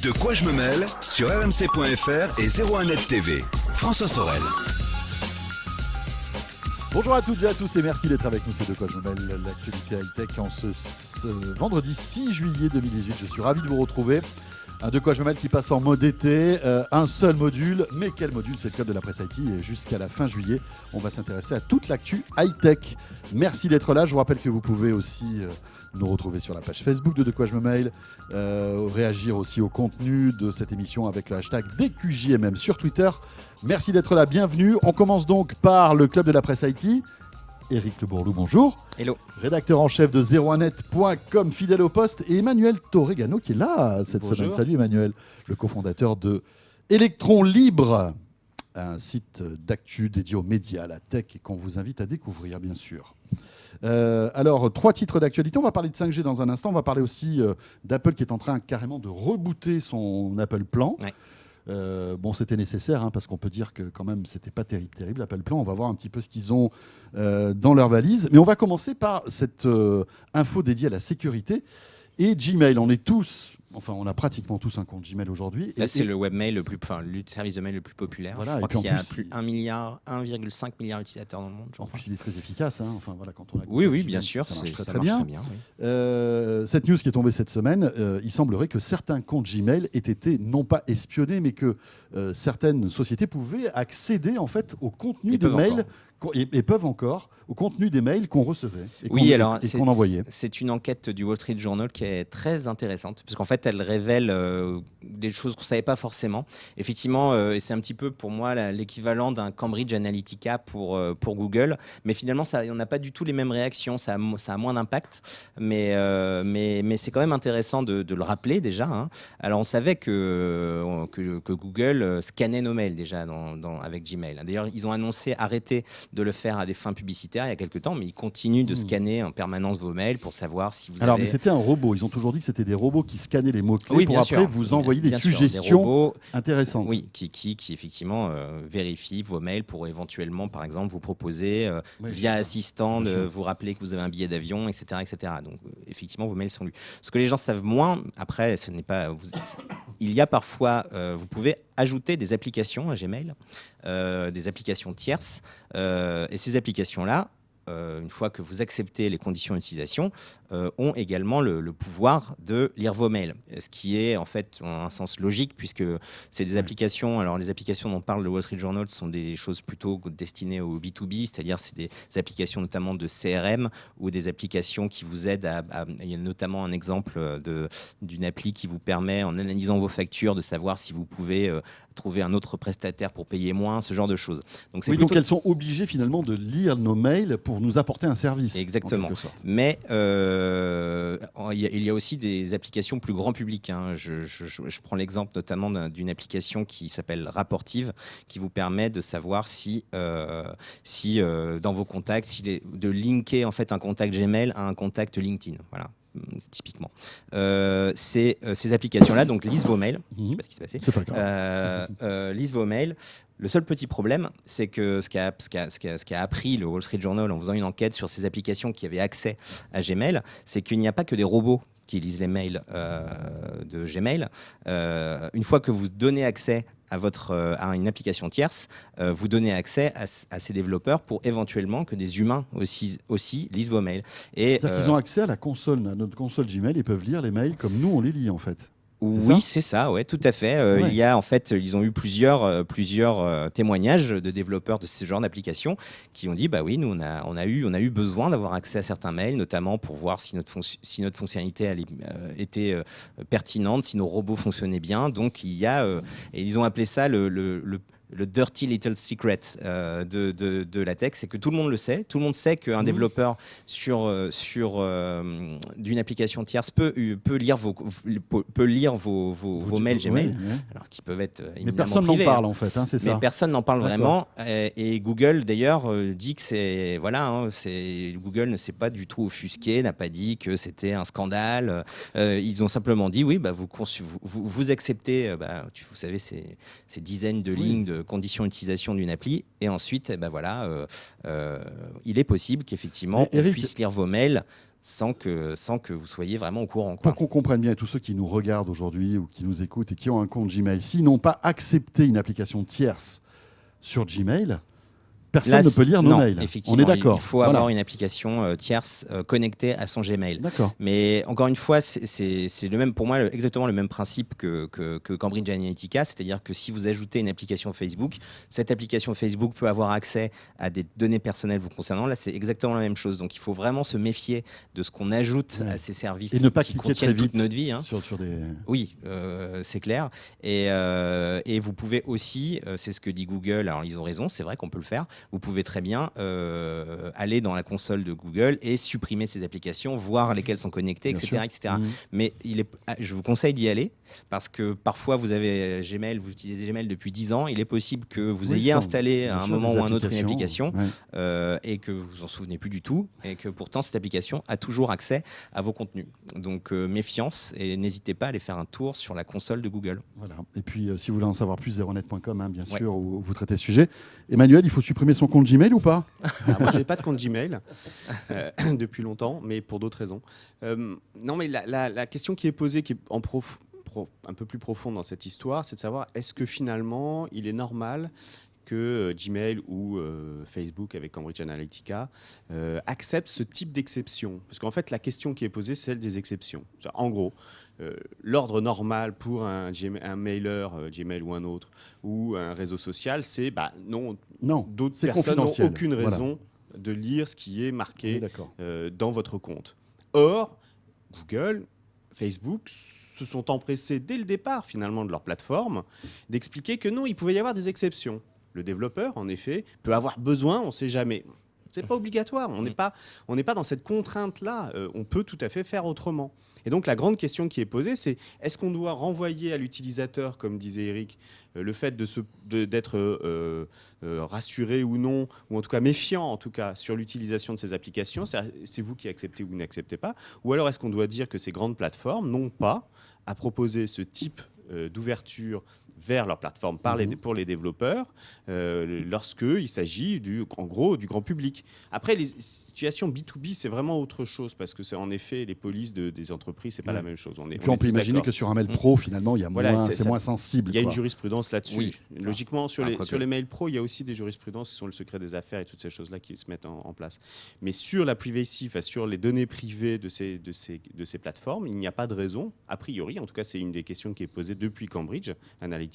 De quoi je me mêle sur rmc.fr et 01net TV. François Sorel. Bonjour à toutes et à tous et merci d'être avec nous. C'est De quoi je me mêle, l'actualité high-tech en ce vendredi 6 juillet 2018. Je suis ravi de vous retrouver. Un De quoi je me mêle qui passe en mode été, un seul module. Mais quel module? C'est le club de la presse IT. Et jusqu'à la fin juillet, on va s'intéresser à toute l'actu high-tech. Merci d'être là. Je vous rappelle que vous pouvez aussi nous retrouver sur la page Facebook de quoi je me mêle, réagir aussi au contenu de cette émission avec le hashtag DQJMM sur Twitter. Merci d'être là, bienvenue. On commence donc par le club de la presse IT. Éric Le Bourlou, bonjour. Hello. Rédacteur en chef de 01net.com, fidèle au poste. Et Emmanuel Torregano qui est là cette Bonjour. semaine. Salut Emmanuel, le cofondateur de Electron Libre, un site d'actu dédié aux médias, à la tech, et qu'on vous invite à découvrir, bien sûr. Alors, 3 titres d'actualité. On va parler de 5G dans un instant. On va parler aussi d'Apple qui est en train carrément de rebooter son Apple Plan. Ouais. Bon, c'était nécessaire parce qu'on peut dire que quand même, c'était pas terrible, Apple Plan. On va voir un petit peu ce qu'ils ont dans leur valise. Mais on va commencer par cette info dédiée à la sécurité et Gmail. On a pratiquement tous un compte Gmail aujourd'hui. Là, c'est le webmail le service de mail le plus populaire. Voilà, je crois et puis qu'il y a en plus, plus 1,5 milliard d'utilisateurs dans le monde. En plus, il est très efficace. Enfin, voilà, quand on a Oui, Gmail, bien sûr. ça marche Ça très marche bien. oui. Cette news qui est tombée cette semaine, il semblerait que certains comptes Gmail aient été non pas espionnés, mais que certaines sociétés pouvaient accéder en fait au contenu des mails et peuvent encore au contenu des mails qu'on recevait et qu'on envoyait. C'est une enquête du Wall Street Journal qui est très intéressante parce qu'en fait, elle révèle des choses qu'on ne savait pas forcément. Effectivement, et c'est un petit peu pour moi l'équivalent d'un Cambridge Analytica pour Google, mais finalement, on n'a pas du tout les mêmes réactions. Ça a moins d'impact, mais c'est quand même intéressant de le rappeler déjà. Hein. Alors, on savait que Google scannait nos mails déjà avec Gmail. D'ailleurs, ils ont annoncé arrêter de le faire à des fins publicitaires il y a quelques temps, mais ils continuent de scanner en permanence vos mails pour savoir si vous avez... Mais c'était un robot. Ils ont toujours dit que c'était des robots qui scannaient les mots-clés pour bien après sûr. vous envoyer des Bien sûr, suggestions des robots, intéressantes. Oui, qui effectivement vérifient vos mails pour éventuellement, par exemple, vous proposer via assistant de vous rappeler que vous avez un billet d'avion, etc., etc. Donc, effectivement, vos mails sont lus. Ce que les gens savent moins, après, ce n'est pas... Il y a parfois... vous pouvez ajouter des applications à Gmail, des applications tierces, et ces applications-là, une fois que vous acceptez les conditions d'utilisation, ont également le pouvoir de lire vos mails. Ce qui est en fait en un sens logique puisque c'est des applications. Alors les applications dont parle le Wall Street Journal sont des choses plutôt destinées au B2B, c'est-à-dire c'est des applications notamment de CRM ou des applications qui vous aident il y a notamment un exemple d'une appli qui vous permet en analysant vos factures de savoir si vous pouvez trouver un autre prestataire pour payer moins, ce genre de choses. Donc donc elles sont obligées finalement de lire nos mails pour nous apporter un service. Exactement. Mais il y a aussi des applications plus grand public. Hein. Je prends l'exemple notamment d'une application qui s'appelle Rapportive, qui vous permet de savoir si dans vos contacts, de linker en fait un contact Gmail à un contact LinkedIn. Voilà. Typiquement. Ces applications-là donc lisent vos mails. Je ne sais pas ce qui s'est passé. C'est pas grave. Lisent vos mails. Le seul petit problème, c'est que ce qu'a appris le Wall Street Journal en faisant une enquête sur ces applications qui avaient accès à Gmail, c'est qu'il n'y a pas que des robots qui lisent les mails de Gmail. Une fois que vous donnez accès à une application tierce, vous donnez accès à ces développeurs pour éventuellement que des humains aussi lisent vos mails. C'est-à-dire qu'ils ont accès à notre console Gmail et peuvent lire les mails comme nous on les lit en fait. Oui, c'est ça, ouais, tout à fait. Il y a en fait, ils ont eu plusieurs témoignages de développeurs de ce genre d'applications qui ont dit bah oui, nous on a eu besoin d'avoir accès à certains mails, notamment pour voir si notre fonctionnalité était pertinente, si nos robots fonctionnaient bien. Donc il y a et ils ont appelé ça le dirty little secret de la tech, c'est que tout le monde le sait. Tout le monde sait qu'un développeur d'une application tierce peut lire vos mails Gmail, alors qui peuvent être mais personne n'en parle en fait, c'est ça. Mais personne n'en parle vraiment. Et Google d'ailleurs dit que Google ne s'est pas du tout offusqué, n'a pas dit que c'était un scandale. Ils ont simplement dit oui, vous acceptez, vous savez ces dizaines de lignes conditions d'utilisation d'une appli. Et ensuite, il est possible qu'effectivement, on puisse lire vos mails sans que vous soyez vraiment au courant. Pour qu'on comprenne bien, tous ceux qui nous regardent aujourd'hui ou qui nous écoutent et qui ont un compte Gmail, s'ils n'ont pas accepté une application tierce sur Gmail, personne ne peut lire nos mails. Effectivement, on est d'accord. Il faut avoir une application tierce connectée à son Gmail. D'accord. Mais encore une fois, c'est le même, pour moi, exactement le même principe que Cambridge Analytica, c'est-à-dire que si vous ajoutez une application Facebook, cette application Facebook peut avoir accès à des données personnelles vous concernant. Là, c'est exactement la même chose. Donc, il faut vraiment se méfier de ce qu'on ajoute à ces services et ne pas qui cliquer contiennent très vite toute notre vie. Sur des... Oui, c'est clair. Et vous pouvez aussi, c'est ce que dit Google, alors ils ont raison, c'est vrai qu'on peut le faire. Vous pouvez très bien aller dans la console de Google et supprimer ces applications, voir lesquelles sont connectées, etc. etc. Mais je vous conseille d'y aller parce que parfois vous avez Gmail, vous utilisez Gmail depuis 10 ans. Il est possible que vous ayez installé à un moment ou un autre une application et que vous vous en souvenez plus du tout et que pourtant cette application a toujours accès à vos contenus. Donc méfiance et n'hésitez pas à aller faire un tour sur la console de Google. Voilà. Et puis si vous voulez en savoir plus, zeronet.com, bien sûr, où vous traitez ce sujet. Emmanuel, il faut supprimer son compte Gmail ou pas? Moi, je n'ai pas de compte Gmail depuis longtemps, mais pour d'autres raisons. Non, mais la question qui est posée, qui est un peu plus profonde dans cette histoire, c'est de savoir est-ce que finalement, il est normal que Gmail ou Facebook avec Cambridge Analytica acceptent ce type d'exception. Parce qu'en fait, la question qui est posée, c'est celle des exceptions. En gros, l'ordre normal pour un mailer, Gmail ou un autre, ou un réseau social, c'est non, d'autres personnes n'ont aucune raison de lire ce qui est marqué dans votre compte. Or, Google, Facebook se sont empressés dès le départ finalement de leur plateforme d'expliquer que non, il pouvait y avoir des exceptions. Le développeur, en effet, peut avoir besoin, on ne sait jamais. C'est pas obligatoire, on n'est pas dans cette contrainte-là. On peut tout à fait faire autrement. Et donc la grande question qui est posée, c'est est-ce qu'on doit renvoyer à l'utilisateur, comme disait Eric, le fait d'être rassuré ou non, ou en tout cas méfiant en tout cas sur l'utilisation de ces applications, c'est vous qui acceptez ou n'acceptez pas, ou alors est-ce qu'on doit dire que ces grandes plateformes n'ont pas à proposer ce type d'ouverture vers leur plateforme pour les développeurs lorsqu'il s'agit en gros du grand public. Après, les situations B2B, c'est vraiment autre chose parce que c'est en effet les polices des entreprises, c'est pas la même chose. On peut imaginer que sur un mail pro, finalement, c'est moins sensible. Il y a une jurisprudence là-dessus. Oui, logiquement, sur les mails pro, il y a aussi des jurisprudences qui sont le secret des affaires et toutes ces choses-là qui se mettent en place. Mais sur la privacy, sur les données privées de ces plateformes, il n'y a pas de raison, a priori, en tout cas c'est une des questions qui est posée depuis Cambridge Analytica,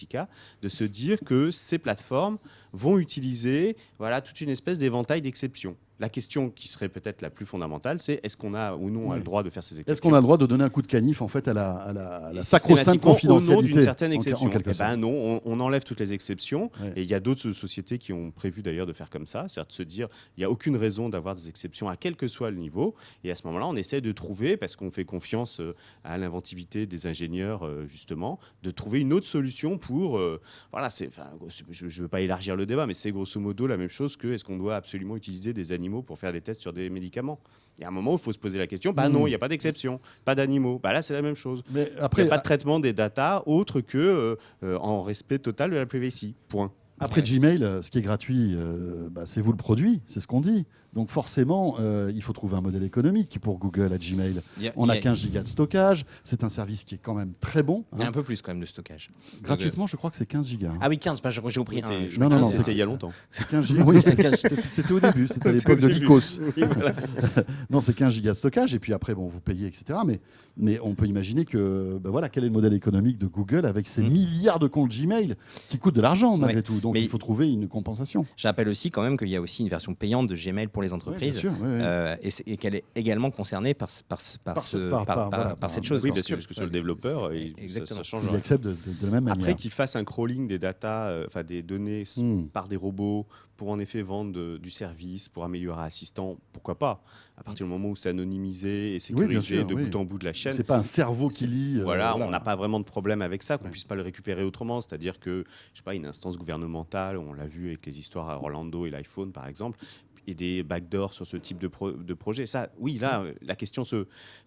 de se dire que ces plateformes vont utiliser toute une espèce d'éventail d'exceptions. La question qui serait peut-être la plus fondamentale, c'est est-ce qu'on a ou non le droit de faire ces exceptions ? Est-ce qu'on a le droit de donner un coup de canif en fait à la sacro-sainte confidentialité au nom d'une certaine exception. Non, on enlève toutes les exceptions. Et il y a d'autres sociétés qui ont prévu d'ailleurs de faire comme ça, c'est-à-dire de se dire il n'y a aucune raison d'avoir des exceptions à quel que soit le niveau. Et à ce moment-là, on essaie de trouver, parce qu'on fait confiance à l'inventivité des ingénieurs justement, de trouver une autre solution pour... je ne veux pas élargir le débat, mais c'est grosso modo la même chose que est-ce qu'on doit absolument utiliser des animaux pour faire des tests sur des médicaments. Il y a un moment où il faut se poser la question, non, il n'y a pas d'exception, pas d'animaux. Là, c'est la même chose. Mais après, il n'y a pas de traitement des datas autre que en respect total de la privacy. Point. Après Gmail, ce qui est gratuit, c'est vous le produit, c'est ce qu'on dit. Donc forcément, il faut trouver un modèle économique pour Google à Gmail. On a 15 gigas de stockage, c'est un service qui est quand même très bon. Il y a un peu plus quand même de stockage. Gratuitement, je crois que c'est 15 gigas. Ah oui, 15, j'ai compris. Non, c'était il y a longtemps. C'est 15 gigas. Oui, c'était au début, c'était à l'époque de l'ICOS. Non, c'est 15 gigas de stockage, et puis après, vous payez, etc. Mais on peut imaginer que, quel est le modèle économique de Google avec ces milliards de comptes Gmail qui coûtent de l'argent malgré tout. Donc il faut trouver une compensation. Je rappelle aussi quand même qu'il y a aussi une version payante de Gmail pour les entreprises, et qu'elle est également concernée par cette chose. Oui, bien sûr, parce que sur le développeur, ça change. Il accepte de la même manière. Après qu'il fasse un crawling des datas, des données par des robots pour en effet vendre du service, pour améliorer Assistant, pourquoi pas ? À partir du moment où c'est anonymisé et sécurisé bout en bout de la chaîne. C'est pas un cerveau qui lit. On n'a pas vraiment de problème avec ça, qu'on puisse pas le récupérer autrement. C'est-à-dire que, une instance gouvernementale, on l'a vu avec les histoires à Orlando et l'iPhone par exemple, et des backdoors sur ce type de projet. Ça, oui, là, la question se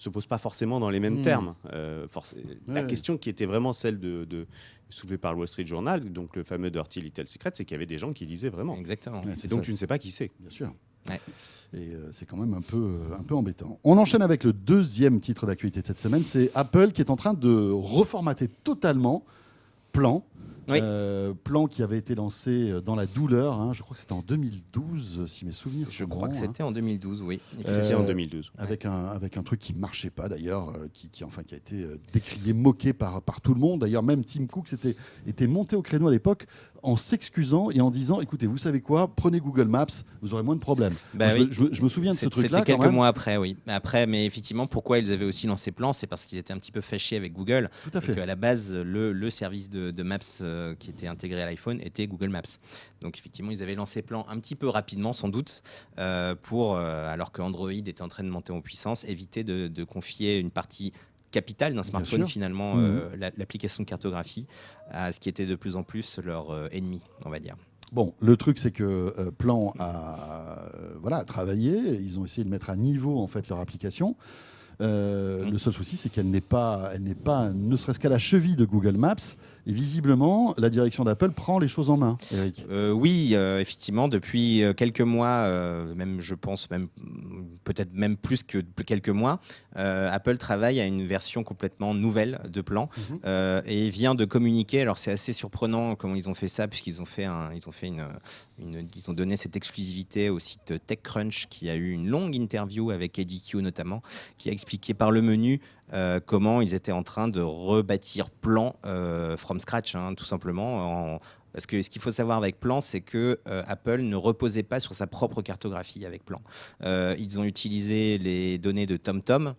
pose pas forcément dans les mêmes termes. La question qui était vraiment celle soulevée par le Wall Street Journal, donc le fameux Dirty Little Secret, c'est qu'il y avait des gens qui lisaient vraiment. Exactement. Ouais, Et donc tu ne sais pas qui c'est. Bien sûr. Ouais. Et c'est quand même un peu embêtant. On enchaîne avec le deuxième titre d'actualité de cette semaine. C'est Apple qui est en train de reformater totalement Plan. Oui. Plan qui avait été lancé dans la douleur. Hein. Je crois que c'était en 2012, si mes souvenirs Je sont crois bons, que hein. c'était en 2012, oui. C'est en 2012. Avec un truc qui ne marchait pas d'ailleurs, qui a été décrié, moqué par tout le monde. D'ailleurs, même Tim Cook était monté au créneau à l'époque en s'excusant et en disant écoutez, vous savez quoi, prenez Google Maps, vous aurez moins de problèmes. Bah Moi, oui. je me souviens de ce truc-là. C'était quand quelques même. mois après, oui. Après, mais effectivement, pourquoi ils avaient aussi lancé Plan, c'est parce qu'ils étaient un petit peu fâchés avec Google. Tout à fait. Et qu'à la base, le service de Maps qui était intégré à l'iPhone était Google Maps. Donc effectivement, ils avaient lancé Plan un petit peu rapidement, sans doute, alors que Android était en train de monter en puissance, éviter de confier une partie capitale d'un smartphone, finalement, l'application de cartographie, à ce qui était de plus en plus leur ennemi, on va dire. Bon, le truc, c'est que Plan a travaillé. Ils ont essayé de mettre à niveau en fait leur application. Le seul souci, c'est qu'elle n'est pas, ne serait-ce qu'à la cheville de Google Maps. Et visiblement, la direction d'Apple prend les choses en main, Eric. Oui, effectivement, depuis quelques mois, même je pense, peut-être même plus que quelques mois, Apple travaille à une version complètement nouvelle de Plan et vient de communiquer. Alors c'est assez surprenant comment ils ont fait ça, puisqu'ils ont donné cette exclusivité au site TechCrunch, qui a eu une longue interview avec Eddie Q notamment, qui a expliqué par le menu comment ils étaient en train de rebâtir Plan from scratch, tout simplement. Parce que ce qu'il faut savoir avec Plan, c'est que Apple ne reposait pas sur sa propre cartographie avec Plan. Ils ont utilisé les données de TomTom.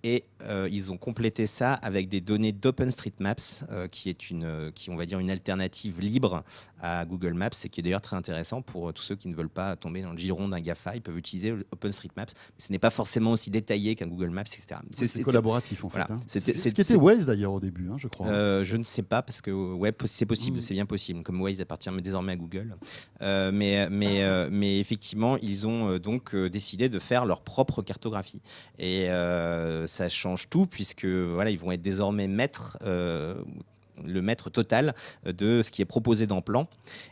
Et ils ont complété ça avec des données d'OpenStreetMaps, qui on va dire, une alternative libre à Google Maps, et qui est d'ailleurs très intéressant pour tous ceux qui ne veulent pas tomber dans le giron d'un GAFA. Ils peuvent utiliser OpenStreetMaps, mais ce n'est pas forcément aussi détaillé qu'un Google Maps, etc. C'est collaboratif, en fait. Voilà. C'est ce qui était Waze, d'ailleurs, au début, je crois. Je ne sais pas, parce que c'est possible, c'est bien possible. Comme Waze appartient désormais à Google. Mais effectivement, ils ont donc décidé de faire leur propre cartographie. Et ça change tout, puisque ils vont être désormais le maître total de ce qui est proposé dans Plan.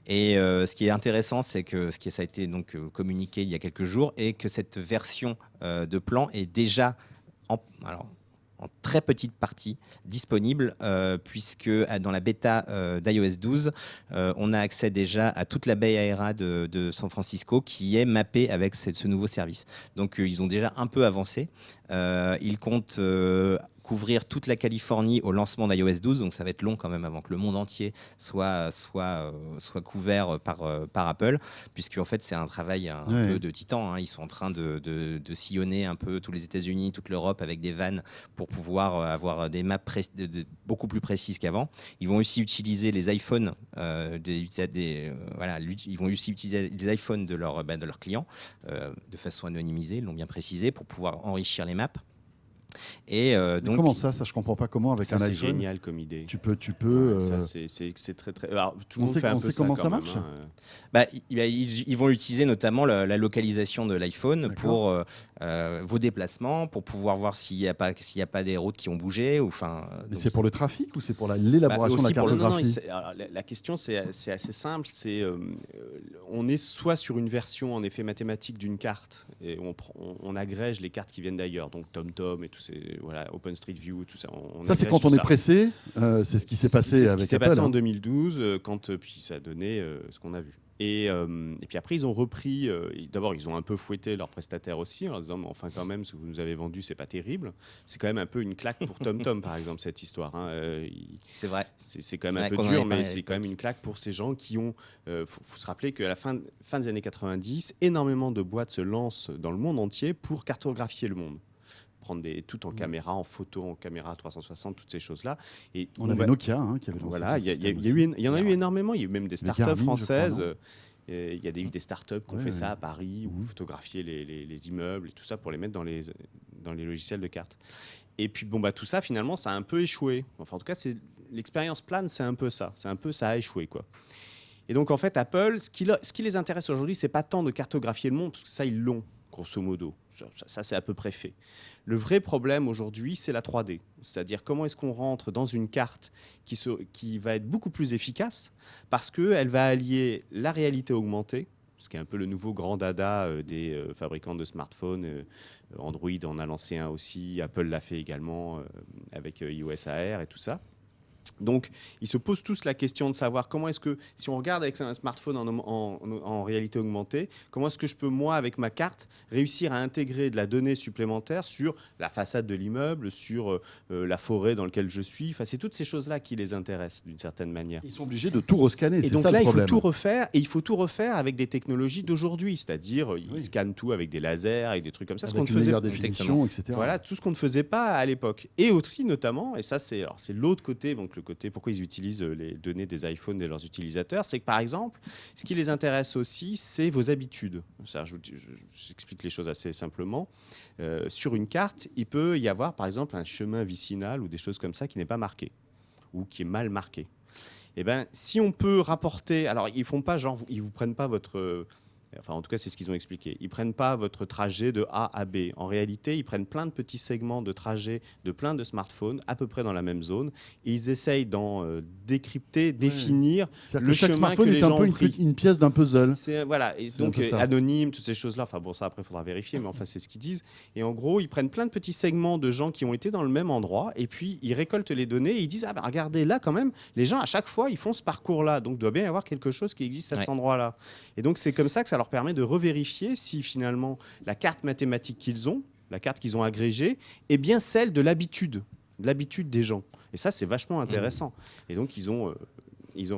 Et ce qui est intéressant, c'est que ça a été donc communiqué il y a quelques jours, et que cette version de Plan est déjà en très petite partie disponible, puisque dans la bêta d'iOS 12, on a accès déjà à toute la Bay Area de San Francisco, qui est mappée avec ce nouveau service. Donc ils ont déjà un peu avancé. Ils comptent couvrir toute la Californie au lancement d'iOS 12, donc ça va être long quand même avant que le monde entier soit couvert par Apple, puisque en fait c'est un travail un peu de titan. Ils sont en train de sillonner un peu tous les États-Unis, toute l'Europe avec des vannes pour pouvoir avoir des maps beaucoup plus précises qu'avant. Ils vont aussi utiliser les iPhones, ils vont aussi utiliser des iPhones de leurs clients de façon anonymisée, ils l'ont bien précisé, pour pouvoir enrichir les maps. Et donc, comment ça je comprends pas comment avec un iPhone. C'est génial comme idée. Tu peux. Ça, c'est très très. Alors, tout le monde fait un peu ça. Comment ça marche. Ils vont utiliser notamment la localisation de l'iPhone pour vos déplacements, pour pouvoir voir s'il n'y a pas des routes qui ont bougé. Mais c'est pour le trafic ou c'est pour l'élaboration de la cartographie. La question c'est assez simple. On est soit sur une version en effet mathématique d'une carte, et on agrège les cartes qui viennent d'ailleurs, donc TomTom et tout. OpenStreetView, tout ça. Ça, c'est quand on est pressé. C'est ce qui s'est passé avec Apple. C'est ce qui s'est passé en 2012, puis ça a donné ce qu'on a vu. Et puis après, ils ont repris. D'abord, ils ont un peu fouetté leurs prestataires aussi, en leur disant, enfin, quand même, ce que vous nous avez vendu, c'est pas terrible. C'est quand même un peu une claque pour TomTom, par exemple, cette histoire. C'est vrai. C'est quand même un peu dur, mais c'est quand même une claque pour ces gens qui ont. Faut se rappeler qu'à la fin des années 90, énormément de boîtes se lancent dans le monde entier pour cartographier le monde. Prendre tout en caméra, en photo, en caméra 360, toutes ces choses-là. Et on avait Nokia qui avait lancé voilà, il y en a eu énormément. Il y a eu même des startups françaises. Il y a eu des startups qui ont fait ça à Paris, où photographier les immeubles et tout ça pour les mettre dans les logiciels de cartes. Et puis tout ça finalement ça a un peu échoué. Enfin en tout cas l'expérience plane, c'est un peu ça. Ça a échoué quoi. Et donc en fait, Apple, ce qui les intéresse aujourd'hui, c'est pas tant de cartographier le monde, parce que ça, ils l'ont, grosso modo. Ça, c'est à peu près fait. Le vrai problème aujourd'hui, c'est la 3D. C'est-à-dire comment est-ce qu'on rentre dans une carte qui va être beaucoup plus efficace, parce qu'elle va allier la réalité augmentée, ce qui est un peu le nouveau grand dada des fabricants de smartphones. Android en a lancé un aussi, Apple l'a fait également avec iOS AR et tout ça. Donc, ils se posent tous la question de savoir comment est-ce que, si on regarde avec un smartphone en réalité augmentée, comment est-ce que je peux, moi, avec ma carte, réussir à intégrer de la donnée supplémentaire sur la façade de l'immeuble, sur la forêt dans laquelle je suis. Enfin, c'est toutes ces choses-là qui les intéressent d'une certaine manière. Ils sont obligés de tout rescanner, Et c'est donc ça là, le il faut problème. tout refaire, et il faut tout refaire avec des technologies d'aujourd'hui, c'est-à-dire ils scannent tout avec des lasers, avec des trucs comme ça, ce qu'on ne Avec une faisait meilleure définition, etc. Voilà, tout ce qu'on ne faisait pas à l'époque. Et aussi, notamment, et ça, c'est l'autre côté, donc le côté pourquoi ils utilisent les données des iPhones de leurs utilisateurs, c'est que, par exemple, ce qui les intéresse aussi, c'est vos habitudes. J'explique les choses assez simplement. Sur une carte, il peut y avoir, par exemple, un chemin vicinal ou des choses comme ça qui n'est pas marqué ou qui est mal marqué. Eh ben, si on peut rapporter... Alors, ils font pas genre... Ils vous prennent pas votre... Enfin, en tout cas, c'est ce qu'ils ont expliqué. Ils ne prennent pas votre trajet de A à B. En réalité, ils prennent plein de petits segments de trajet de plein de smartphones, à peu près dans la même zone, et ils essayent d'en décrypter, définir le chaque chemin que smartphone les est un gens peu ont pris. une pièce d'un puzzle. Voilà, et donc anonyme, toutes ces choses-là. Enfin bon, ça après, il faudra vérifier, mais enfin, c'est ce qu'ils disent. Et en gros, ils prennent plein de petits segments de gens qui ont été dans le même endroit, et puis ils récoltent les données, et ils disent, ah ben regardez, là quand même, les gens, à chaque fois, ils font ce parcours-là, donc il doit bien y avoir quelque chose qui existe à cet endroit-là. Et donc, c'est comme ça que ça leur permet de revérifier si finalement la carte mathématique qu'ils ont, la carte qu'ils ont agrégée, est bien celle de l'habitude des gens. Et ça, c'est vachement intéressant. Et donc, ils ont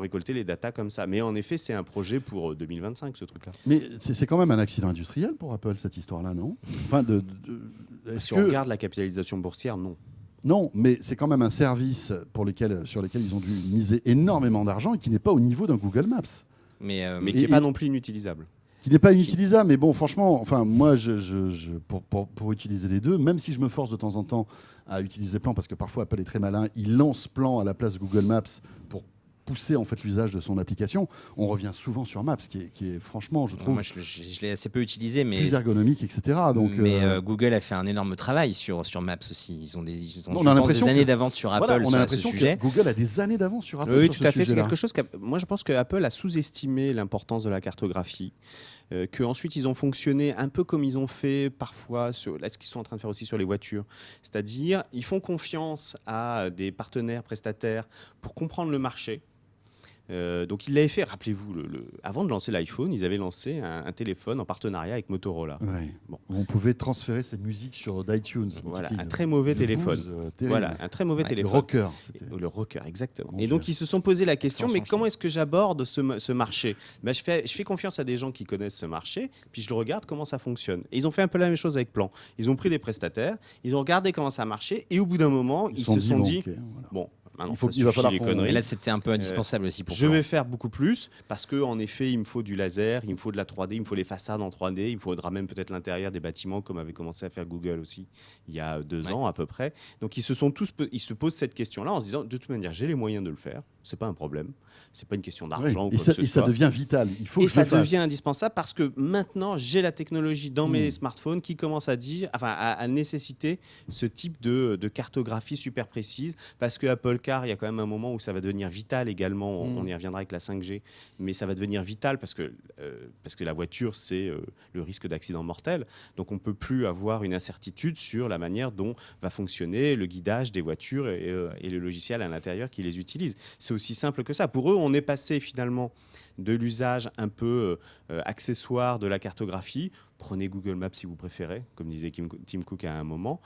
récolté les datas comme ça. Mais en effet, c'est un projet pour 2025, ce truc-là. Mais c'est quand même un accident industriel pour Apple, cette histoire-là, non? Enfin, si on regarde la capitalisation boursière, non. Non, mais c'est quand même un service sur lequel ils ont dû miser énormément d'argent et qui n'est pas au niveau d'un Google Maps. Mais qui n'est pas non plus inutilisable. Qui n'est pas inutilisable, mais bon, franchement, enfin, moi, pour utiliser les deux, même si je me force de temps en temps à utiliser Plan, parce que parfois Apple est très malin, il lance Plan à la place de Google Maps pour pousser en fait l'usage de son application, on revient souvent sur Maps, qui est franchement, je trouve, moi, je l'ai assez peu utilisé, mais plus ergonomique, etc. Donc, Google a fait un énorme travail sur Maps aussi. Ils ont on a l'impression des années d'avance sur Apple voilà, on a sur ce l'impression sujet. que Google a des années d'avance sur Apple. Oui, sur tout ce à fait. C'est sujet-là. quelque chose moi, je pense que Apple a sous-estimé l'importance de la cartographie. Qu'ensuite ils ont fonctionné un peu comme ils ont fait parfois ce qu'ils sont en train de faire aussi sur les voitures, c'est-à-dire ils font confiance à des partenaires prestataires pour comprendre le marché. Donc ils l'avaient fait, rappelez-vous, avant de lancer l'iPhone, ils avaient lancé un téléphone en partenariat avec Motorola. Ouais. Bon. On pouvait transférer ses musiques sur d'iTunes. Voilà, un très mauvais téléphone. Voilà, un très mauvais téléphone. Le rocker. Le rocker, exactement. Mon et donc Dieu. ils se sont posé la question, mais Sans comment est-ce que j'aborde ce marché? Je fais confiance à des gens qui connaissent ce marché, puis je le regarde comment ça fonctionne. Et ils ont fait un peu la même chose avec Plan. Ils ont pris des prestataires, ils ont regardé comment ça marchait, et au bout d'un moment, ils se sont dit, okay, voilà. bon, maintenant, il va falloir les qu'on- conneries. Et là, c'était un peu indispensable aussi pour Je Plan. vais faire beaucoup plus parce que en effet, il me faut du laser, il me faut de la 3D, il me faut les façades en 3D, il me faudra même peut-être l'intérieur des bâtiments comme avait commencé à faire Google aussi il y a 2 ans à peu près. Donc ils se posent cette question-là en se disant de toute manière, j'ai les moyens de le faire, c'est pas un problème, c'est pas une question d'argent Oui. ou quoi que ce ça soit. devient vital. Il faut Et que je ça le fasse. devient indispensable parce que maintenant, j'ai la technologie dans mes smartphones qui commence à nécessiter ce type de cartographie super précise. Parce que Apple Car, il y a quand même un moment où ça va devenir vital également. On y reviendra avec la 5G, mais ça va devenir vital parce que la voiture, c'est le risque d'accident mortel. Donc, on ne peut plus avoir une incertitude sur la manière dont va fonctionner le guidage des voitures et le logiciel à l'intérieur qui les utilise. C'est aussi simple que ça. Pour eux, on est passé finalement de l'usage un peu accessoire de la cartographie, prenez Google Maps si vous préférez, comme disait Tim Cook à un moment,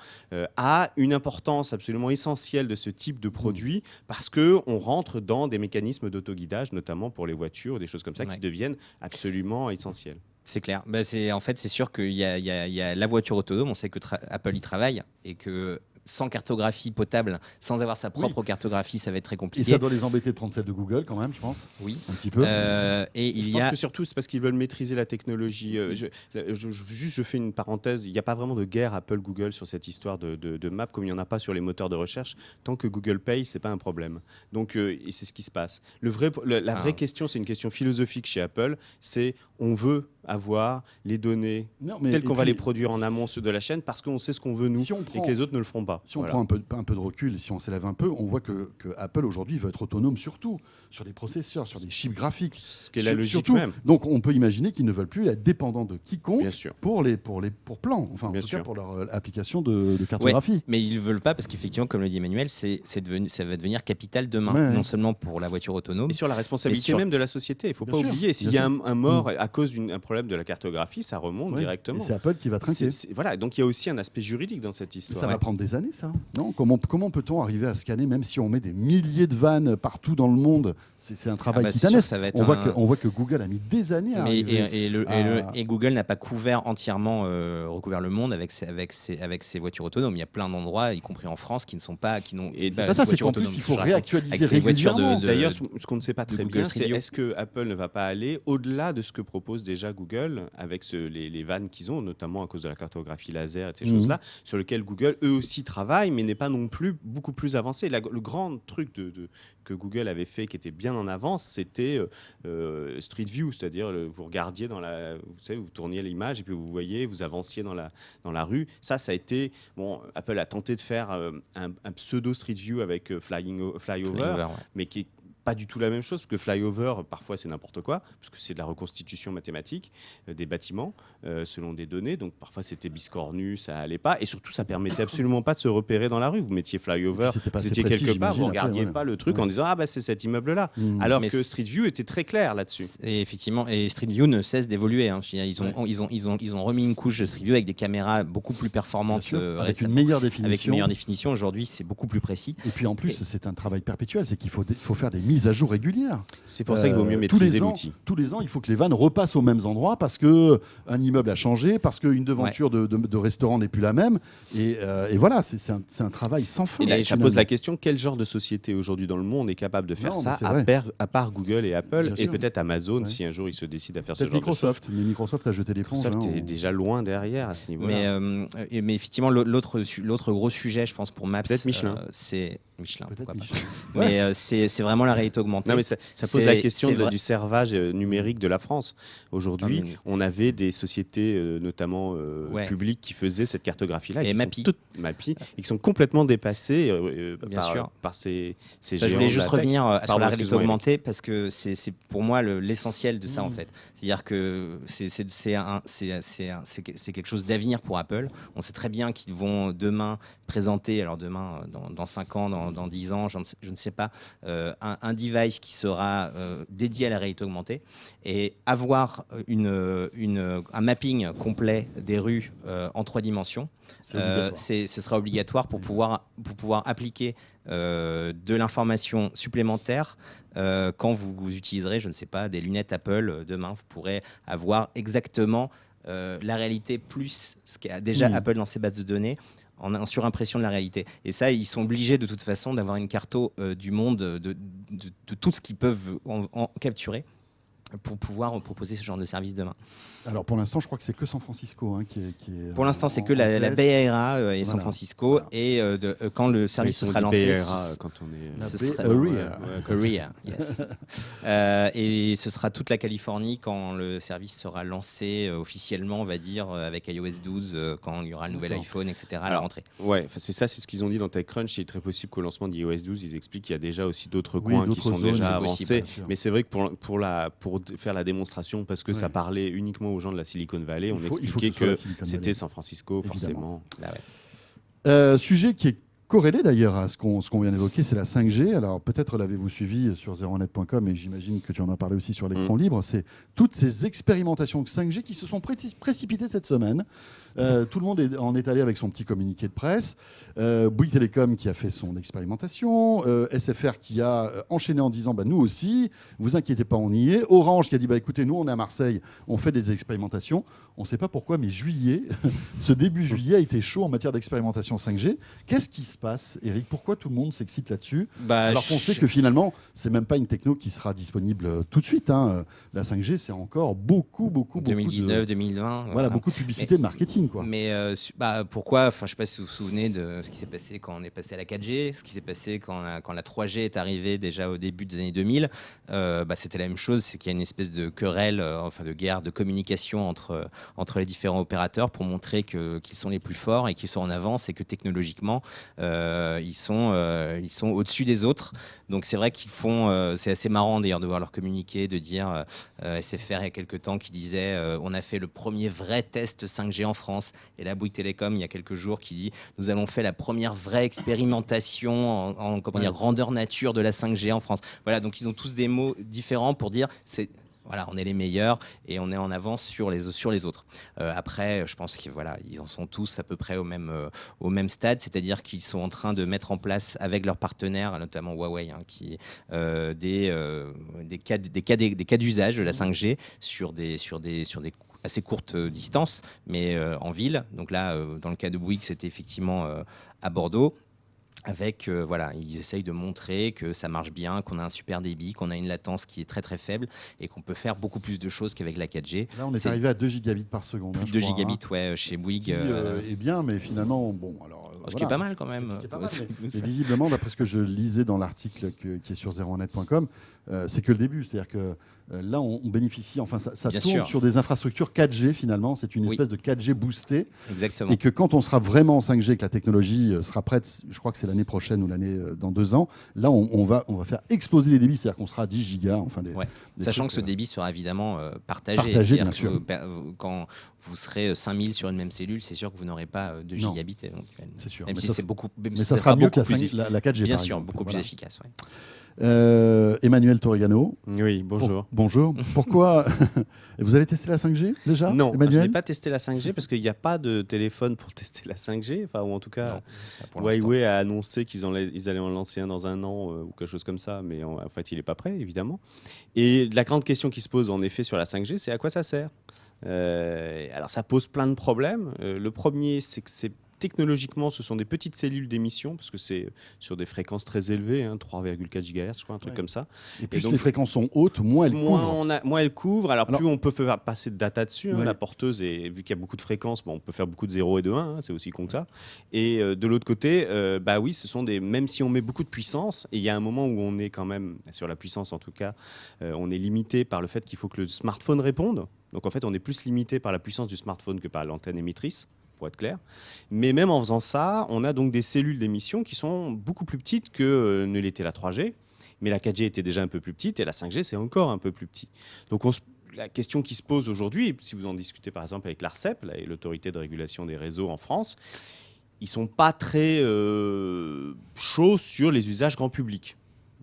à une importance absolument essentielle de ce type de produit parce qu'on rentre dans des mécanismes d'autoguidage, notamment pour les voitures, des choses comme ça qui deviennent absolument essentielles. C'est clair. En fait, c'est sûr qu'il y a la voiture autonome. On sait que Apple y travaille et que sans cartographie potable, sans avoir sa propre cartographie, ça va être très Et compliqué. ça doit les embêter de prendre celle de Google quand même, je pense. Oui. Un petit peu. Et Je pense que surtout, c'est parce qu'ils veulent maîtriser la technologie. Je fais une parenthèse. Il n'y a pas vraiment de guerre Apple-Google sur cette histoire de map, comme il n'y en a pas sur les moteurs de recherche. Tant que Google paye, c'est pas un problème. Donc, et c'est ce qui se passe. La vraie question, c'est une question philosophique chez Apple. C'est on veut avoir les données telles qu'on va les produire en amont de la chaîne parce qu'on sait ce qu'on veut nous et que les autres ne le feront pas. Si on prend un peu de recul et si on s'élève un peu, on voit que Apple aujourd'hui veut être autonome sur tout, sur les processeurs, sur les chips graphiques. Ce qui est la logique surtout. même. Donc on peut imaginer qu'ils ne veulent plus être dépendants de quiconque Bien sûr. pour plan, enfin en Bien tout sûr. cas pour leur application de cartographie. Ouais, mais ils ne veulent pas parce qu'effectivement, comme le dit Emmanuel, ça va devenir capital demain, Ouais. non seulement pour la voiture autonome. Et sur la responsabilité même de la société. Il ne faut Bien pas sûr, oublier, s'il bien y a sûr. un mort à cause d'un problème de la cartographie, ça remonte Ouais. directement. Et c'est Apple qui va trinquer. Voilà, donc il y a aussi un aspect juridique dans cette Mais histoire. ça va prendre des années, ça. Non, comment peut-on arriver à scanner, même si on met des milliers de vannes partout dans le monde? C'est un travail c'est titanesque. sûr, ça va être On voit que Google a mis des années à arriver. Et Google n'a pas couvert entièrement recouvert le monde avec ses voitures autonomes. Il y a plein d'endroits, y compris en France, qui n'ont pas C'est pas ça, c'est qu'en plus, il faut réactualiser avec ces voitures régulièrement. D'ailleurs, ce qu'on ne sait pas très Google bien, Street c'est View. est-ce que Apple ne va pas aller au-delà de ce que propose déjà Google avec les vannes qu'ils ont, notamment à cause de la cartographie laser et ces choses-là, sur lesquelles Google, eux aussi, travaillent, mais n'est pas non plus beaucoup plus avancé. Le grand truc que Google avait fait qui était bien en avance, c'était Street View, c'est-à-dire vous regardiez vous tourniez l'image et puis vous voyez, vous avanciez dans la rue. Ça a été, Apple a tenté de faire un pseudo Street View avec Flyover, mais qui est pas du tout la même chose, parce que flyover, parfois c'est n'importe quoi, parce que c'est de la reconstitution mathématique des bâtiments selon des données, donc parfois c'était biscornu, ça allait pas, et surtout ça permettait absolument pas de se repérer dans la rue. Vous mettiez flyover, vous étiez quelque part, vous regardiez pas le truc en disant c'est cet immeuble-là, alors que Street View était très clair là-dessus. Et effectivement, et Street View ne cesse d'évoluer. Hein. Ils ont remis une couche de Street View avec des caméras beaucoup plus performantes, avec une meilleure définition. Avec une meilleure définition. Aujourd'hui, c'est beaucoup plus précis. Et puis en plus, c'est un travail perpétuel, c'est qu'il faut faire des mises à jour régulières. C'est pour ça qu'il vaut mieux maîtriser l'outil. Tous les ans, il faut que les vannes repassent aux mêmes endroits parce qu'un immeuble a changé, parce qu'une devanture de restaurant n'est plus la même. Et voilà, c'est un travail sans fin. Et là, ça pose la question, quel genre de société aujourd'hui dans le monde est capable de faire ça, à part Google et Apple, et peut-être Amazon, si un jour ils se décident à faire ce genre de choses. Mais Microsoft a jeté l'éponge. Microsoft est déjà loin derrière à ce niveau-là. Mais effectivement, l'autre gros sujet, je pense, pour Maps, peut-être Michelin. C'est Michelin, pourquoi pas. Ouais. Mais c'est vraiment la réalité augmentée. Non, mais ça pose la question du servage numérique de la France. Aujourd'hui, on avait des sociétés, notamment publiques, qui faisaient cette cartographie-là. Et Mappy, et qui sont complètement dépassées par ces géants. Je voulais juste revenir sur la réalité augmentée, parce que c'est pour moi l'essentiel de ça, en fait. C'est-à-dire que c'est quelque chose d'avenir pour Apple. On sait très bien qu'ils vont demain présenter, alors demain, dans 5 ans, dans 10 ans, je ne sais pas, un device qui sera dédié à la réalité augmentée, et avoir un mapping complet des rues en 3 dimensions. Ce sera obligatoire pour pouvoir appliquer de l'information supplémentaire quand vous utiliserez, je ne sais pas, des lunettes Apple. Demain, vous pourrez avoir exactement la réalité plus ce qu'a déjà Apple dans ses bases de données, en surimpression de la réalité. Et ça, ils sont obligés de toute façon d'avoir une carto du monde, de tout ce qu'ils peuvent en capturer, pour pouvoir proposer ce genre de service demain. Alors pour l'instant, je crois que c'est que San Francisco qui est pour l'instant, c'est que la Bay Area et San Francisco. Voilà. Et quand le service sera lancé, quand on est Area, yes. Et ce sera toute la Californie quand le service sera lancé officiellement, on va dire, avec iOS 12, quand il y aura le nouvel iPhone, etc. à la rentrée. Ouais, c'est ce qu'ils ont dit dans TechCrunch. Il est très possible qu'au lancement d'iOS 12, ils expliquent qu'il y a déjà aussi d'autres coins qui sont déjà avancés. Mais c'est vrai que pour faire la démonstration, parce que ça parlait uniquement aux gens de la Silicon Valley, on expliquait que c'était San Francisco, forcément. Sujet qui est corrélé d'ailleurs à ce qu'on vient d'évoquer, c'est la 5G. Alors peut-être l'avez-vous suivi sur 01net.com et j'imagine que tu en as parlé aussi sur l'écran libre. C'est toutes ces expérimentations 5G qui se sont précipitées cette semaine. Tout le monde en est allé avec son petit communiqué de presse. Bouygues Télécom qui a fait son expérimentation. SFR qui a enchaîné en disant nous aussi, vous inquiétez pas, on y est. Orange qui a dit écoutez, nous on est à Marseille, on fait des expérimentations. On ne sait pas pourquoi, mais juillet, ce début juillet a été chaud en matière d'expérimentation 5G. Qu'est-ce qui se passe, Eric? Pourquoi tout le monde s'excite là-dessus alors qu'on sait que finalement, c'est même pas une techno qui sera disponible tout de suite. La 5G, c'est encore beaucoup 2019, 2020. Voilà, beaucoup de publicité, de marketing. Quoi. Mais pourquoi? Je ne sais pas si vous vous souvenez de ce qui s'est passé quand on est passé à la 4G, ce qui s'est passé quand la 3G est arrivée déjà au début des années 2000. C'était la même chose, c'est qu'il y a une espèce de querelle, de guerre, de communication entre les différents opérateurs pour montrer qu'ils sont les plus forts et qu'ils sont en avance et que technologiquement, ils sont au-dessus des autres. Donc c'est vrai qu'ils font... c'est assez marrant d'ailleurs de voir leur communiqué, de dire SFR il y a quelques temps qui disait on a fait le premier vrai test 5G en France. Et là, Bouygues Télécom, il y a quelques jours, qui dit nous allons faire la première vraie expérimentation en grandeur nature de la 5G en France. Voilà, donc ils ont tous des mots différents pour dire on est les meilleurs et on est en avance sur les autres. Après, je pense qu'ils en sont tous à peu près au même stade, c'est-à-dire qu'ils sont en train de mettre en place avec leurs partenaires, notamment Huawei, des cas d'usage de la 5G sur des assez courtes distances, mais en ville. Donc là, dans le cas de Bouygues, c'était effectivement à Bordeaux. Avec, ils essayent de montrer que ça marche bien, qu'on a un super débit, qu'on a une latence qui est très très faible et qu'on peut faire beaucoup plus de choses qu'avec la 4G. Là, on est arrivé à 2 gigabits par seconde. Plus de 2 gigabits, chez Bouygues. Ce qui est bien, mais finalement, ce qui est pas mal quand même. Mais visiblement, d'après ce que je lisais dans l'article qui est sur 01net.com, c'est que le début. C'est-à-dire que là, on bénéficie, ça tourne sur des infrastructures 4G finalement. C'est une espèce de 4G boostée. Exactement. Et que quand on sera vraiment en 5G, que la technologie sera prête, je crois que c'est l'année prochaine ou l'année dans 2 ans, là, on va faire exploser les débits. C'est-à-dire qu'on sera à 10 gigas. Sachant que ce débit sera évidemment partagé. Partagé, bien sûr. Quand vous serez 5000 sur une même cellule, c'est sûr que vous n'aurez pas 2 gigabits. C'est sûr. Même si c'est beaucoup, mais ça sera mieux que la 4G. Bien sûr, beaucoup plus efficace. Emmanuel Torregano. Oui, bonjour. Bonjour. Pourquoi vous avez testé la 5G déjà? Non, je n'ai pas testé la 5G parce qu'il n'y a pas de téléphone pour tester la 5G. Ou en tout cas, Huawei a annoncé qu'ils allaient en lancer un dans 1 an ou quelque chose comme ça, mais en fait, il n'est pas prêt, évidemment. Et la grande question qui se pose en effet sur la 5G, c'est à quoi ça sert? Alors, ça pose plein de problèmes. Le premier, c'est que technologiquement, ce sont des petites cellules d'émission, parce que c'est sur des fréquences très élevées, 3,4 GHz, je crois, un truc comme ça. Et plus donc, les fréquences sont hautes, moins elles couvrent. Moins elles couvrent, alors plus on peut faire passer de data dessus. La porteuse, et vu qu'il y a beaucoup de fréquences, on peut faire beaucoup de 0 et de 1, c'est aussi con que ça. Et de l'autre côté, ce sont même si on met beaucoup de puissance, et il y a un moment où on est quand même, sur la puissance en tout cas, on est limité par le fait qu'il faut que le smartphone réponde. Donc en fait, on est plus limité par la puissance du smartphone que par l'antenne émettrice, pour être clair. Mais même en faisant ça, on a donc des cellules d'émission qui sont beaucoup plus petites que ne l'était la 3G. Mais la 4G était déjà un peu plus petite et la 5G, c'est encore un peu plus petit. Donc la question qui se pose aujourd'hui, si vous en discutez par exemple avec l'ARCEP, l'autorité de régulation des réseaux en France, ils ne sont pas très chauds sur les usages grand public.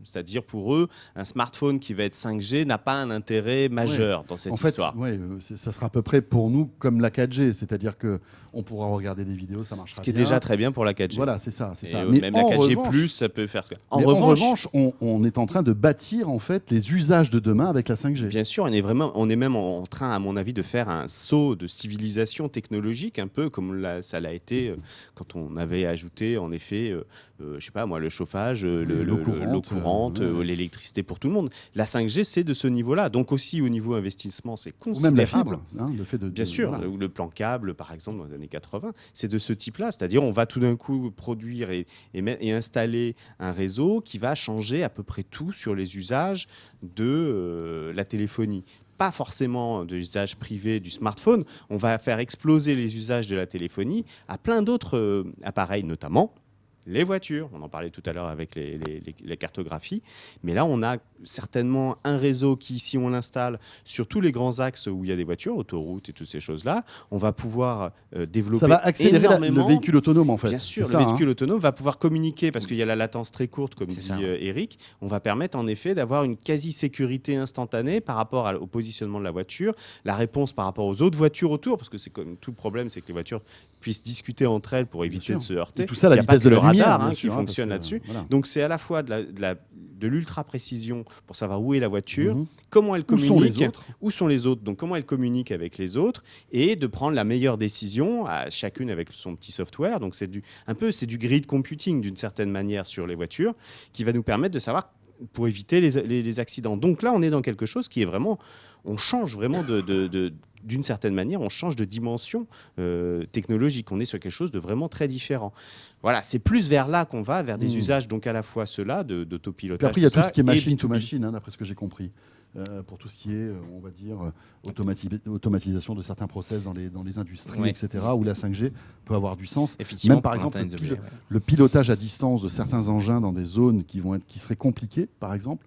C'est-à-dire pour eux, un smartphone qui va être 5G n'a pas un intérêt majeur dans cette histoire. Ça sera à peu près pour nous comme la 4G, c'est-à-dire qu'on pourra regarder des vidéos, ça marchera bien. Ce qui est déjà très bien pour la 4G. Voilà, c'est ça. Mais même la 4G+, ça peut faire... En revanche, on est en train de bâtir en fait les usages de demain avec la 5G. Bien sûr, on est même en train, à mon avis, de faire un saut de civilisation technologique, un peu comme ça l'a été quand on avait ajouté, en effet, je sais pas moi, le chauffage, l'eau courante, l'électricité pour tout le monde. La 5G, c'est de ce niveau-là. Donc aussi au niveau investissement, c'est considérable. Ou même la fibre. Bien sûr, le plan câble, par exemple, dans les années 80, c'est de ce type-là. C'est-à-dire on va tout d'un coup produire et installer un réseau qui va changer à peu près tout sur les usages de la téléphonie. Pas forcément de l'usage privé du smartphone. On va faire exploser les usages de la téléphonie à plein d'autres appareils, notamment les voitures. On en parlait tout à l'heure avec les cartographies. Mais là, on a certainement un réseau qui, si on l'installe sur tous les grands axes où il y a des voitures, autoroutes et toutes ces choses-là, on va pouvoir développer Ça va accélérer énormément. le véhicule autonome, en fait. Bien sûr, C'est le ça, véhicule autonome va pouvoir communiquer parce qu'il y a la latence très courte, comme C'est dit ça. Eric. On va permettre en effet d'avoir une quasi-sécurité instantanée par rapport au positionnement de la voiture, la réponse par rapport aux autres voitures autour, parce que c'est comme tout le problème, c'est que les voitures puissent discuter entre elles pour éviter sûr. de se heurter. Et tout ça, la Il y a vitesse pas de que la le lumière, radar bien qui sûr, fonctionne parce que, là-dessus. voilà. Donc c'est à la fois de l'ultra-précision pour savoir où est la voiture, Mhm. comment elle Où sont communique, les autres où sont les autres, donc comment elle communique avec les autres, et de prendre la meilleure décision, chacune avec son petit software. Donc c'est du grid computing d'une certaine manière sur les voitures, qui va nous permettre de savoir pour éviter les accidents. Donc là, on est dans quelque chose qui est vraiment, on change vraiment d'une certaine manière, on change de dimension technologique. On est sur quelque chose de vraiment très différent. Voilà, c'est plus vers là qu'on va, vers des usages, donc à la fois ceux-là d'autopilotage. Puis après, il y a tout ce qui est et machine to B2B. machine, d'après ce que j'ai compris. Pour tout ce qui est, on va dire, automatisation de certains process dans les industries, Ouais. etc., où la 5G peut avoir du sens. Effectivement, Même par pour exemple, Internet d'objets, ouais. le pilotage à distance de certains engins dans des zones qui seraient compliquées, par exemple.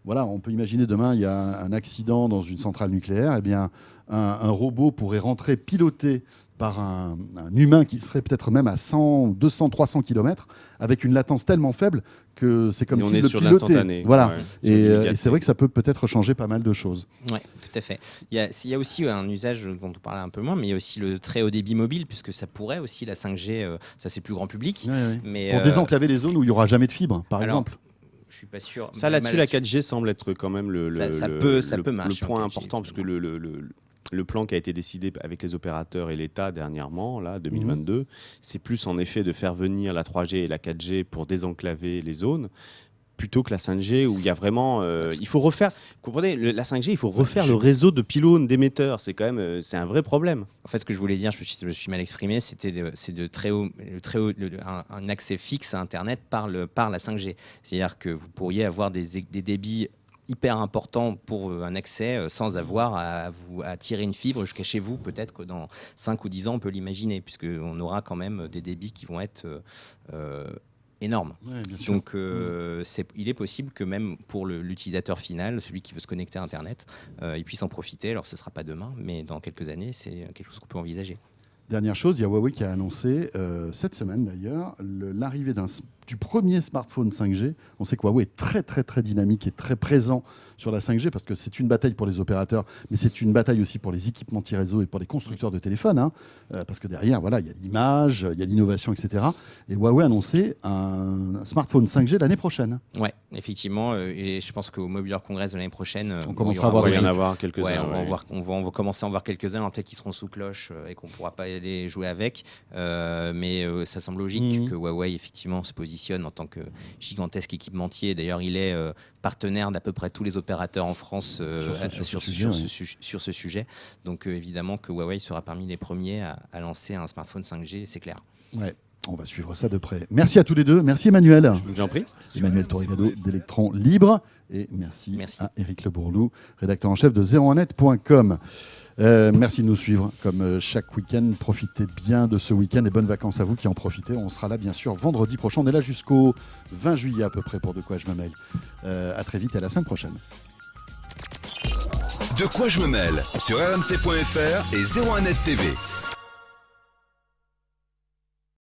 Voilà, on peut imaginer demain, il y a un accident dans une centrale nucléaire, eh bien, un robot pourrait rentrer piloté par un humain qui serait peut-être même à 100, 200, 300 km, avec une latence tellement faible que c'est comme Et on s'il est le sur pilotait. l'instantané. Voilà. Ouais, sur Et l'immédiateté. c'est vrai que ça peut peut-être changer pas mal de choses. Oui, tout à fait. Il y a aussi un usage dont on parlait un peu moins, mais il y a aussi le très haut débit mobile, puisque ça pourrait aussi, la 5G, ça c'est plus grand public. Ouais, ouais. Mais, Pour désenclaver les zones où il n'y aura jamais de fibre, par alors, exemple. je suis pas sûr. Ça, là-dessus, la 4G semble être quand même Ça peut le marcher en point 4G, important, parce que le plan qui a été décidé avec les opérateurs et l'État dernièrement, là, 2022, c'est plus en effet de faire venir la 3G et la 4G pour désenclaver les zones, plutôt que la 5G où il y a vraiment... il faut refaire... Vous comprenez, la 5G, il faut refaire le réseau de pylônes d'émetteurs. C'est quand même... c'est un vrai problème. En fait, ce que je voulais dire, je me suis mal exprimé, c'est de très haut, un accès fixe à Internet par la 5G. C'est-à-dire que vous pourriez avoir des débits hyper importants pour un accès sans avoir à tirer une fibre jusqu'à chez vous. Peut-être que dans 5 ou 10 ans, on peut l'imaginer, puisqu'on aura quand même des débits qui vont être énorme. Ouais, bien sûr. Donc, il est possible que même pour l'utilisateur final, celui qui veut se connecter à Internet, il puisse en profiter. Alors, ce ne sera pas demain, mais dans quelques années, c'est quelque chose qu'on peut envisager. Dernière chose, il y a Huawei qui a annoncé, cette semaine d'ailleurs, l'arrivée du premier smartphone 5G. On sait que Huawei est très très très dynamique et très présent sur la 5G parce que c'est une bataille pour les opérateurs, mais c'est une bataille aussi pour les équipementiers réseau et pour les constructeurs de téléphones, hein, parce que derrière, voilà, il y a l'image, il y a l'innovation, etc. Et Huawei a annoncé un smartphone 5G l'année prochaine. Ouais, effectivement, et je pense qu'au Mobile World Congress de l'année prochaine, On où commencera à il y voir aura Il va y en des- avoir quelques-uns. Ouais, ouais. on va commencer à en voir quelques-uns, alors peut-être qu'ils seront sous cloche et qu'on ne pourra pas aller jouer avec. Mais ça semble logique que Huawei effectivement se positionne en tant que gigantesque équipementier. D'ailleurs, il est partenaire d'à peu près tous les opérateurs en France sur ce sujet. Donc évidemment que Huawei sera parmi les premiers à lancer un smartphone 5G, c'est clair. Ouais, on va suivre ça de près. Merci à tous les deux. Merci Emmanuel. J'en prie. Emmanuel Torrigado d'Electron Libre. Et merci à Éric Le Bourlou, rédacteur en chef de 01net.com. Merci de nous suivre comme chaque week-end. Profitez bien de ce week-end et bonnes vacances à vous qui en profitez. On sera là bien sûr vendredi prochain. On est là jusqu'au 20 juillet à peu près pour De quoi je me mêle. À très vite et à la semaine prochaine. De quoi je me mêle sur rmc.fr et 01net TV.